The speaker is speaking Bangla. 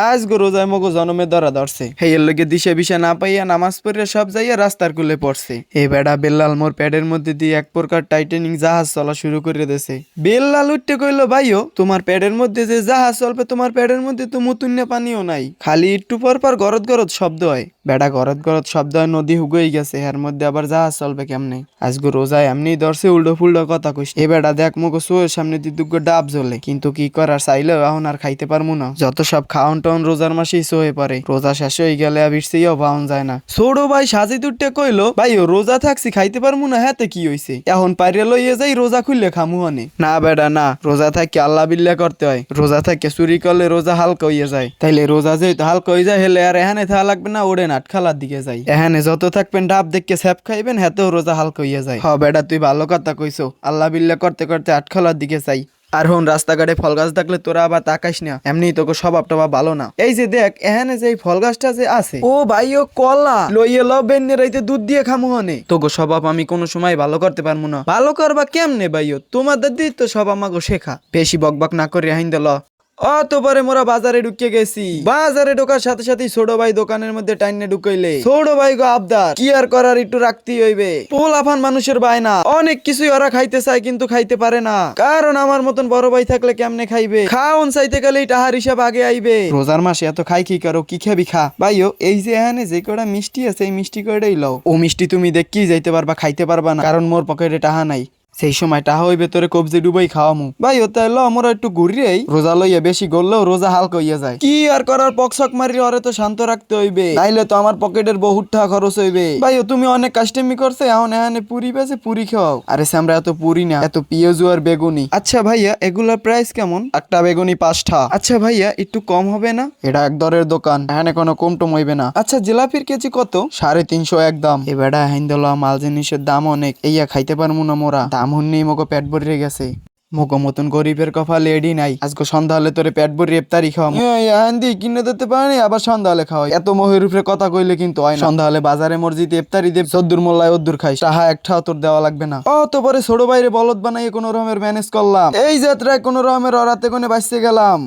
আজ গো রোজায় মগো জনমে ধরা ধরছে হেয়ের লগে দিশা বিশা না পাইয়া নামাজ পড়িয়া সব যাইয়া রাস্তার কুলে পড়ছে। এই বেড়া বেল্লাল মোর প্যাডের মধ্যে দিয়ে এক প্রকার টাইটানিক জাহাজ চলা শুরু করে দিয়েছে। বেল্লাল উঠতে কইলো, ভাইও তোমার প্যাডের মধ্যে যে জাহাজ চলবে, তোমার প্যাডের মধ্যে তো মুতুন্যা পানিও নাই, খালি একটু পর পর গরদ গরদ শব্দ হয়। বেড়া গরদ গরদ শব্দ হয়, নদী হুগই গেছে, এর মধ্যে আবার জাহাজ চলবে কেমনে? আজগো রোজায় এমনি ধরছে উল্টো ফুল্টো কথা কইস। এ বেড়া দেখ মগো চোখের সামনে দিয়ে দুগ্গো ডাব জ্বলে, কিন্তু কি করার, চাইলেও এখন আর খাইতে পারবো না। যত সব খাওন টাউন রোজার মাসেই সয়ে পড়ে, রোজা শেষ হয়ে গেলে আবিরছেও পাওন যায় না। ছোট ভাই সাজি তুটে কইলো, ভাই ও রোজা থাকছি খাইতে পারবো না, হাতে কি হইছে, এখন পাইরে লইয়ে যাই রোজা খুললে খামু হনে। না বেড়া না, রোজা থাকে আল্লাহ বিল্লাহ করতে হয়, রোজা থাকে চুরি করলে রোজা হালকা হইয়া যায়। তাইলে রোজা যেহেতু হালকা হয়ে যায়, হেলে আর এখানে থাকা লাগবে না, ওড়ে নাট খালার দিকে যাই। এখানে যত থাকবেন ডাব দেখকে স্যাপ খাইবেন, হাতেও রোজা হালকা হইয়া যায়। হ বেড়া তুই ভালো কথা কইছো, আল্লাহ বিল্লাহ করতে করতে আটখালার দিকে চাই। আর হন রাস্তাঘাটে ফল গাছ থাকলে তোরা আবার তাকাইস না, এমনি তোকে স্বভাব টভাব ভালো না। এই যে দেখ এখানে যে ফল গাছটা যে আছে, ও ভাই ও কলা লইয়ে ল, বেন্নে রাইতে দুধ দিয়ে খামু হনে। তোকে স্বভাব আমি কোনো সময় ভালো করতে পারবো না। ভালো করবা কেমনে ভাইও, তোমাদের দিই তো সব আমাকে শেখা। বেশি বকবক না করে হাইন দিল। তো পরে মোরা বাজারে ঢুকে গেছি। বাজারে ঢোকার সাথে সাথে ছোট ভাই দোকানের মধ্যে টাইনে ঢুকাইলে, ছোট ভাই গো আবদার কি আর করার, একটু রাখতেই হইবে। পোলাফান মানুষের বায়না, অনেক কিছুই ওরা খাইতে চায় কিন্তু খাইতে পারে না, কারণ আমার মতন বড় ভাই থাকলে কেমনে খাইবে? খাওন চাইতে গেলেই টাহার হিসাব আগে আইবে। রোজার মাসে এত খাই কি করো, কি খাবি খা। ভাইও এই যে এখানে যে কটা মিষ্টি আছে, এই মিষ্টি কটাই লও। ও মিষ্টি তুমি দেখি যাইতে পারবা, খাইতে পারবা না, কারণ মোর পকেটে টাহা নাই। সেই সময় টাহা হইবে তোরে কবজি ডুবাই খাওয়ামু। ভাই ও তাইলো আমরা একটু ঘুরিয়েই রোজা লইয়া, বেশি গড়লেও রোজা হালকা হইয়া যায়। কি আর করার, পকসক মারি ওরে তো শান্ত রাখতে হইবে, নাইলে তো আমার পকেটের বহুত টাকা খরচ হইবে। ভাই ও তুমি অনেক কাস্টেমি করছে, এখন এখানে পুরি বেছে পুরি খাও। আরে আমরা এত পুরি না, এত পেঁয়াজু আর বেগুনি। আচ্ছা ভাইয়া এগুলার প্রাইস কেমন? একটা বেগুনি 5টা। আচ্ছা ভাইয়া একটু কম হবে না? এটা এক দরের দোকান, এখানে কোনো কম টম হইবে না। আচ্ছা জিলাপির কেজি কত? 350 একদম। এ বেড়া হাইন দিল, মাল জিনিসের দাম অনেক, এইয়া খাইতে পারবো না মোরা। দাম হন্যই মগো পেট ভরে গেছে। মগো মতন গরিবের কপালে এডি নাই, আজকে সন্ধ্যা হলে তোরে পেট ভরে ইফতারি খাওয়া কিনে দিতে পারে, আবার সন্ধ্যা হলে খাওয়াই। এত মহের উপরে কথা কইলে কিন্তু হয় না। সন্ধ্যা হলে বাজারে মসজিদে ইফতারি দেব, সদ্দুর মোল্লায় অদ্দুর খাই, টাহা একটাও তোর দেওয়া লাগবে না। তো পরে ছোট বাইরে বলদ বানাইয়ে কোনো রকমের ম্যানেজ করলাম, এই যাত্রায় কোনো রকমের ওরাতে কোনে বাঁচতে গেলাম।